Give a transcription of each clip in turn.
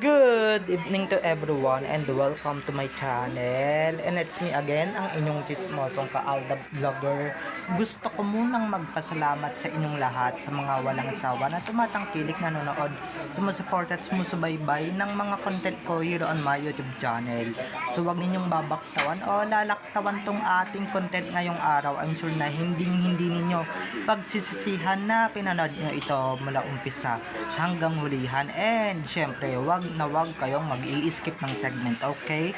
Good evening to everyone and welcome to my channel. And it's me again, ang inyong chismosong ka-Alda Vlogger. Gusto ko munang magpasalamat sa inyong lahat sa mga walang sawa na tumatangkilik, nanonood, sumusuport at sumusubaybay ng mga content ko here on my YouTube channel. So wag ninyong babaktawan o lalaktawan tong ating content ngayong araw. I'm sure na hindi ninyo pagsisisihan na pinanood nyo ito mula umpisa hanggang hulihan. And syempre, wag kayong mag-i-skip ng segment, okay?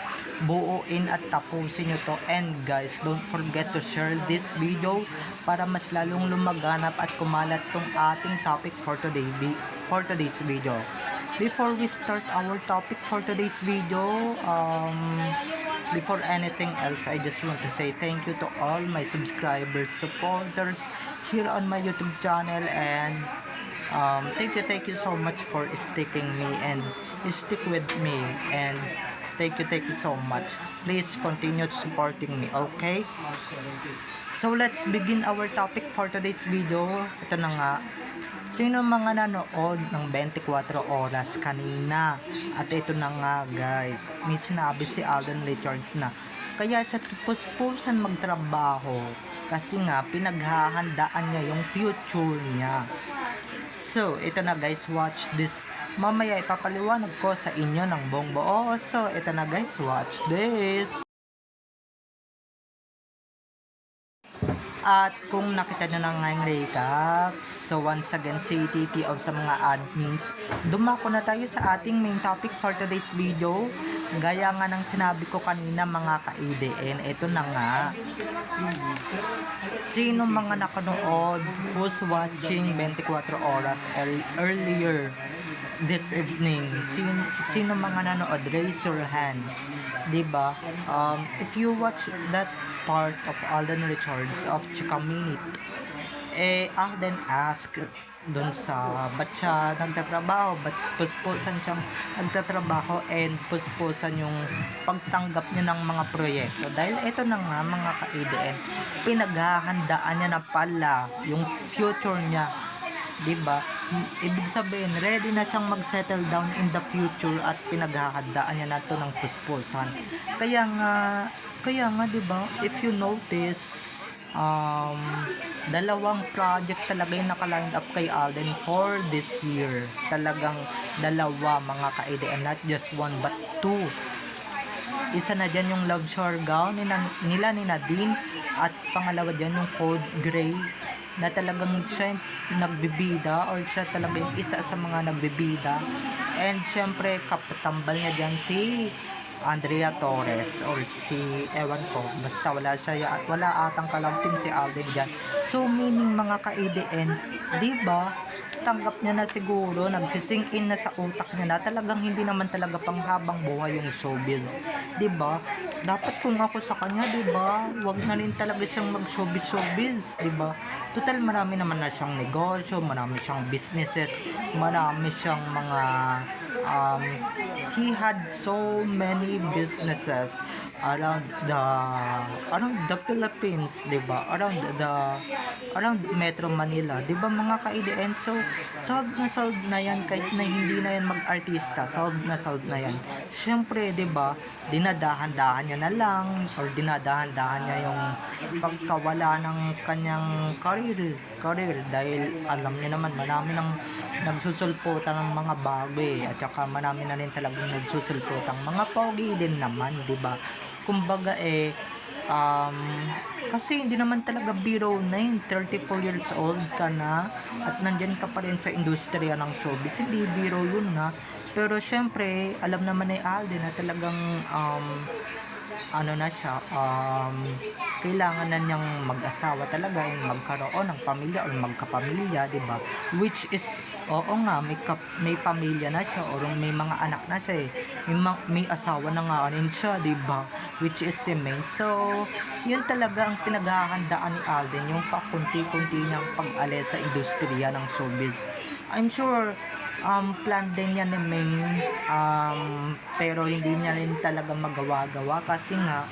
Buuin at tapusin nyo to. And guys, don't forget to share this video para mas lalong lumaganap at kumalat tong ating topic for today's video. Before we start our topic for today's video, before anything else, I just want to say thank you to all my subscribers, supporters here on my YouTube channel, and thank you so much for sticking me and stick with me, and thank you so much. Please continue supporting me, okay? So let's begin our topic for today's video. Ito na nga, sino mga nanood ng 24 oras kanina? At ito na nga guys, may sinabi si Alden Richards na kaya siya puspusan magtrabaho kasi nga pinaghahandaan niya yung future niya. So, ito na guys, watch this. Mamaya ipapaliwanag ko sa inyo ng buong buo. So, ito na guys, watch this. At kung nakita nyo na nga yung recap, so once again, CTTO sa mga admins, dumako na tayo sa ating main topic for today's video. Gaya nga ng sinabi ko kanina mga ka-EDN, ito na nga. Sino mga nakanood, who's watching 24 oras earlier this evening? Sino mga nanood? Raise your hands. Diba? If you watch that part of Alden Richards of Chika Minute, Alden ask dun sa ba't siya nagtatrabaho, ba't puspusan siyang nagtatrabaho and puspusan yung pagtanggap niya ng mga proyekto. Dahil ito na nga mga ka-EDN, pinaghahandaan niya na pala yung future niya. Diba? Ibig sabihin, ready na siyang mag-settle down in the future at pinaghahandaan niya na to ng puspusan. Kaya nga diba, if you noticed, dalawang project talaga yung naka-lined up kay Alden for this year. Talagang dalawa mga ka-EDN, not just one but two. Isa na dyan yung Love Shore Gown nila ni Nadine, at pangalawa dyan yung Code Gray na talagang siya yung nagbibida, or siya talaga yung isa sa mga nagbibida. And syempre kapatambal niya dyan si Andrea Torres, or si ewan ko, basta wala atang kalamping si Alden dyan. So meaning mga ka-EDN, diba, tanggap niya na siguro, nagsising in na sa utak niya na talagang hindi naman talaga panghabang buhay yung showbiz. Diba? Dapat kung ako sa kanya, diba, wag na rin talaga siyang mag-showbiz, diba? Total, marami naman na siyang negosyo, marami siyang businesses, marami siyang mga he had so many businesses around the Philippines, diba? Around Metro Manila, diba mga ka-EDN? So solved na yan, kahit na hindi na yan mag-artista, solved na yan. Syempre, diba, dinadahan-dahan niya na lang, or dinadahan-dahan niya yung pagkawala ng kanyang career, dahil alam niyo naman, marami ng nagsusulputan ng mga bago at saka marami na rin talagang nagsusulputan mga pogi din naman, diba? Kumbaga kasi hindi naman talaga biro na yun, 34 years old ka na at nandyan ka pa rin sa industriya ng showbiz, hindi biro yun na. Pero syempre, alam naman ni Alden na talagang kailangan na niyang mag-asawa talaga, yung magkaroon ng pamilya or magkapamilya, diba? Which is, oo nga, may pamilya na siya, or may mga anak na siya may asawa na nga rin siya, diba? Which is si Maine. So yun talaga ang pinaghahandaan ni Alden, yung pakunti-kunti niyang pag-alis sa industriya ng showbiz. I'm sure plan din niya ni Maine, pero hindi niya rin talaga magawa-gawa kasi nga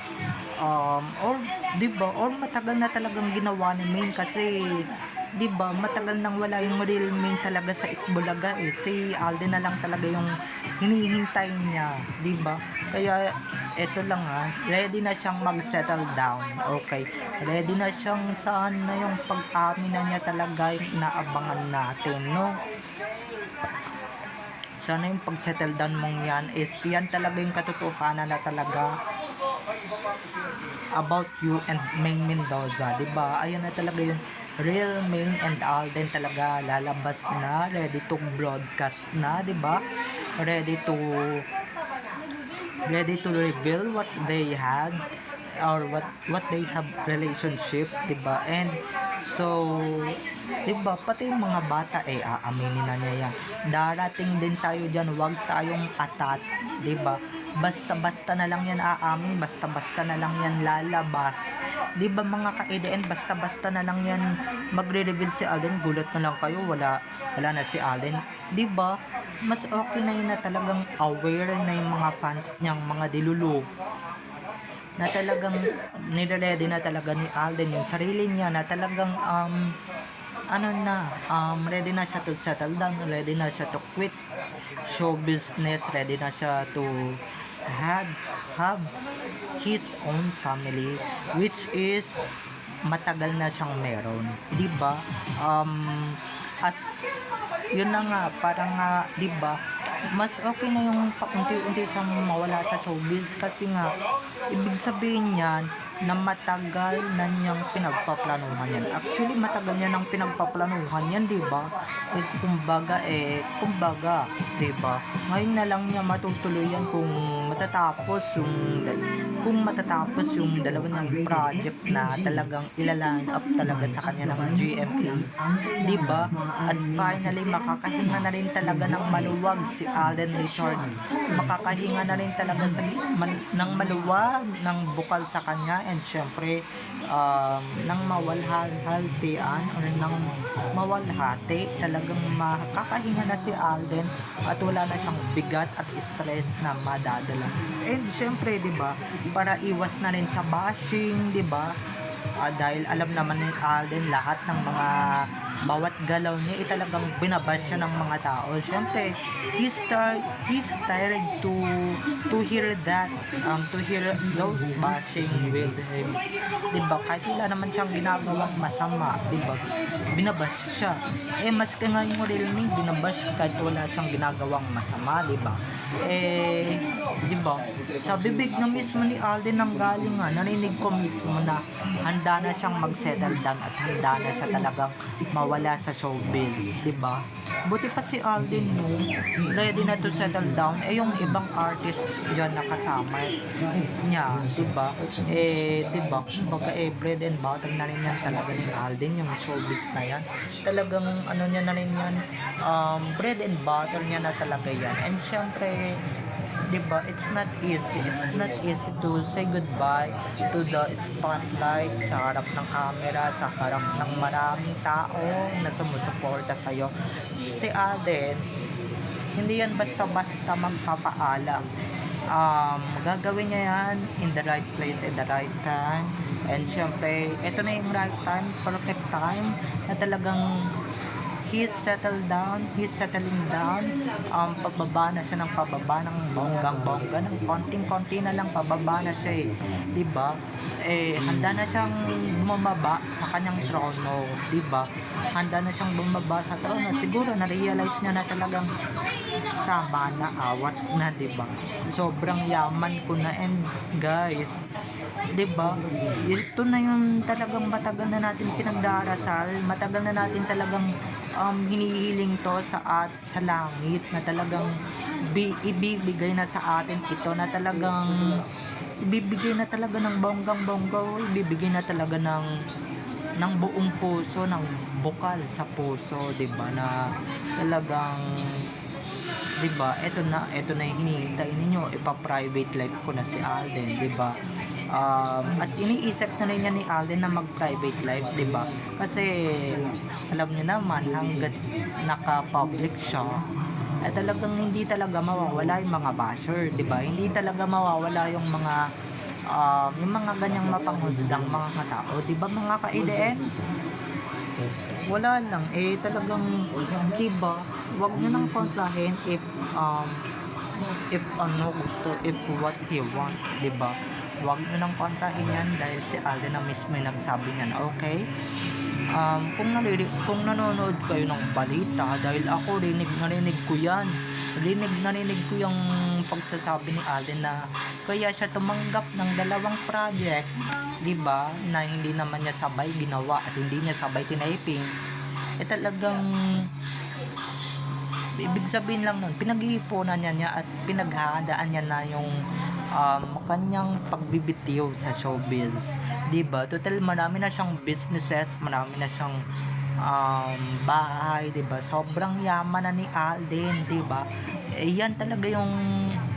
or diba, or matagal na talagang ginawa ni Maine, kasi 'di ba, matagal nang wala yung real main talaga sa Itbulaga eh. Si Alden na lang talaga yung hinihintay niya, 'di ba? Kaya eto lang ready na siyang mag-settle down. Okay. Ready na siyang saan na yung pag-amin na niya talaga yung inaabangan natin, no? Sana yung pag-settle down mong yan is yan talaga yung katotohanan na talaga about you and Maine Mendoza, 'di ba? Ayan na talaga yung real Maine and Alden talaga lalabas na, ready to broadcast na, 'di ba? Ready to reveal what they had or what they have relationship, 'di ba? And so 'di ba, pati yung mga bata aaminin na niya yan. Darating din tayo diyan, wag tayong atat, 'di ba? Basta-basta na lang yan aamin, basta-basta na lang yan lalabas. 'Di ba mga ka-EDN, basta-basta na lang yan magre-reveal si Alden, gulat na lang kayo, wala na si Alden. 'Di ba? Mas okay na yun na talagang aware na yung mga fans niyang mga dilulu na talagang nire-ready na talaga ni Alden yung sarili niya na talagang ready na siya to settle down, ready na siya to quit show business, ready na siya to have his own family, which is matagal na siyang meron, 'di ba? At yun na nga, parang 'di ba, mas okay na yung paunti-unti siyang mawala sa showbiz kasi nga ibig sabihin niyan na matagal na niyang pinagpaplanuhan yan. Actually, matagal niya nang pinagpaplanuhan yan, 'di ba? Kumbaga, 'di ba? Ngayon na lang niya matutuloy yan kung matatapos yung dalawa niyang project na talagang ilaline up talaga sa kanya ng GMA, 'di ba? At finally makakahinga na rin talaga ng maluwag si Alden Richards. Makakahinga na rin talaga ng maluwag ng bukal sa kanya, and syempre ng mawalhatian or ng mawalhati, talagang makakahinga na si Alden at wala na siyang bigat at stress na madadala. And syempre, 'di ba, para iwas na rin sa bashing, 'di ba? Dahil alam naman ni Alden lahat ng mga bawat galaw niya talagang binabash siya ng mga tao. Syempre, he's tired to hear that, to hear those bashing with him. Diba? Kahit wala naman siyang ginagawang masama, diba? Binabash siya. Maski nga yung real name, binabash kahit wala siyang ginagawang masama, diba? Diba? Sa bibig na mismo ni Alden ang galing narinig ko mismo na handa na siyang mag-settle down at handa na siya talagang mawala sa showbiz, 'di ba? Buti pa si Alden ready na to settle down. Yung ibang artists diyan na kasama niya, 'di ba? 'Di ba? Kumbaga bread and butter na rin yan talaga ni Alden, yung showbiz na yan. Talagang niya na rin yan, bread and butter niya na talaga yan. And syempre, diba, it's not easy to say goodbye to the spotlight sa harap ng camera, sa harap ng maraming tao na sumusuporta sa'yo. Si Alden, hindi yan basta-basta magpapaalam. Gagawin niya yan in the right place, in the right time. And syempre, ito na yung right time, perfect time na talagang he's settling down. Pababa na siya ng pababa ng bonggang-bongga, ng konting-konti na lang pababa na siya, 'di ba? Handa na siyang bumaba sa kanyang trono, 'di ba? Handa na siyang bumaba sa trono. Siguro na-realize niya na talagang tama na, awat na, 'di ba? Sobrang yaman ko na, and guys, 'di ba? Ito na yung talagang matagal na natin pinagdarasal, matagal na natin talagang hinihiling to sa langit na talagang ibibigay na sa atin ito, na talagang ibibigay na talaga ng bonggang-bongga, ibibigay na talaga ng buong puso, ng bukal sa puso, 'di ba? Na talagang, 'di ba? Ito na yung hinihintay ninyo, ipa-private life ko na si Alden, 'di ba? At iniisip na rin niya ni Alden na mag-private life, 'di ba? Kasi alam niyo naman, hangga't naka-public siya, talagang hindi talaga mawawala yung mga basher, 'di ba? Hindi talaga mawawala yung mga ganyang mapanghusgang mga tao, 'di ba mga ka-EDN? wala lang, talagang, diba, wag nyo nang kontrahin if ano gusto, if what he want, diba? Wag nyo nang kontrahin yan dahil si Alden na mismo yung nagsabi niyan, okay? Kung nanonood kayo ng balita, dahil ako narinig ko yan, narinig ko yung pagsasabi ni Alden na kaya siya tumanggap ng 2 project, di ba, na hindi naman niya sabay ginawa at hindi niya sabay tinayping, talagang ibig sabihin lang nun, pinag-iipunan niya at pinaghahandaan niya na yung kanyang pagbibitiw sa showbiz, 'di ba? Total marami na siyang businesses, marami na siyang bahay, 'di ba? Sobrang yaman na ni Alden, 'di ba? Yan talaga yung,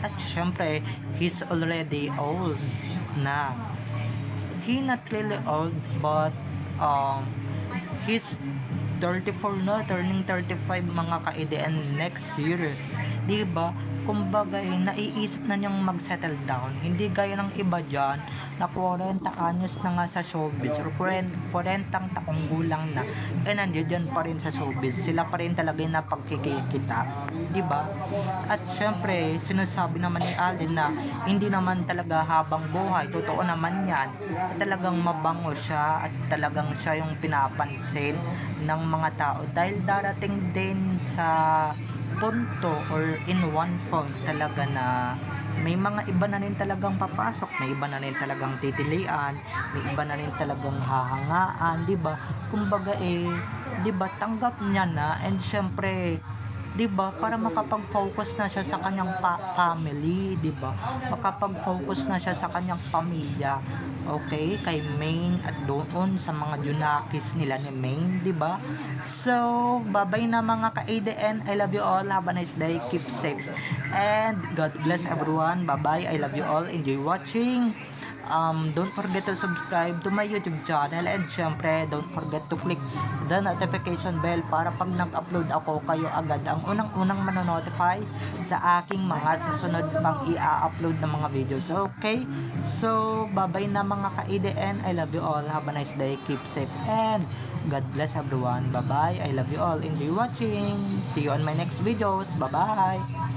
at syempre he's already old na. He not really old but he's 34 na, turning 35 mga ka-EDN next year. 'Di ba? Kumbaga, naiisip na niyang mag-settle down. Hindi gaya ng iba dyan na 40 anyos na nga sa showbiz or 40 taong gulang na nandiyan pa rin sa showbiz. Sila pa rin talaga yung napagkikita. Diba? At syempre, sinasabi naman ni Alden na hindi naman talaga habang buhay. Totoo naman yan. Talagang mabango siya at talagang siya yung pinapansin ng mga tao. Dahil darating din sa punto or in one point talaga na may mga iba na rin talagang papasok, may iba na rin talagang titilian, may iba na rin talagang hahangaan, 'di ba? Kumbaga 'di ba, tanggap niya na, and syempre 'di ba, para makapag-focus na siya sa kanyang family, 'di ba? Makapag-focus na siya sa kanyang pamilya. Okay, kay Maine at doon sa mga junakis nila ni Maine, 'di ba? So, bye-bye na mga ka-ADN. I love you all. Have a nice day. Keep safe. And God bless everyone. Bye-bye. I love you all. Enjoy watching. Don't forget to subscribe to my YouTube channel, and syempre don't forget to click the notification bell para pag nag-upload ako, kayo agad ang unang-unang manonotify sa aking mga susunod pang i-upload na mga videos. Okay? So, bye-bye na mga ka-EDN. I love you all. Have a nice day. Keep safe and God bless everyone. Bye-bye. I love you all. Enjoy watching. See you on my next videos. Bye-bye.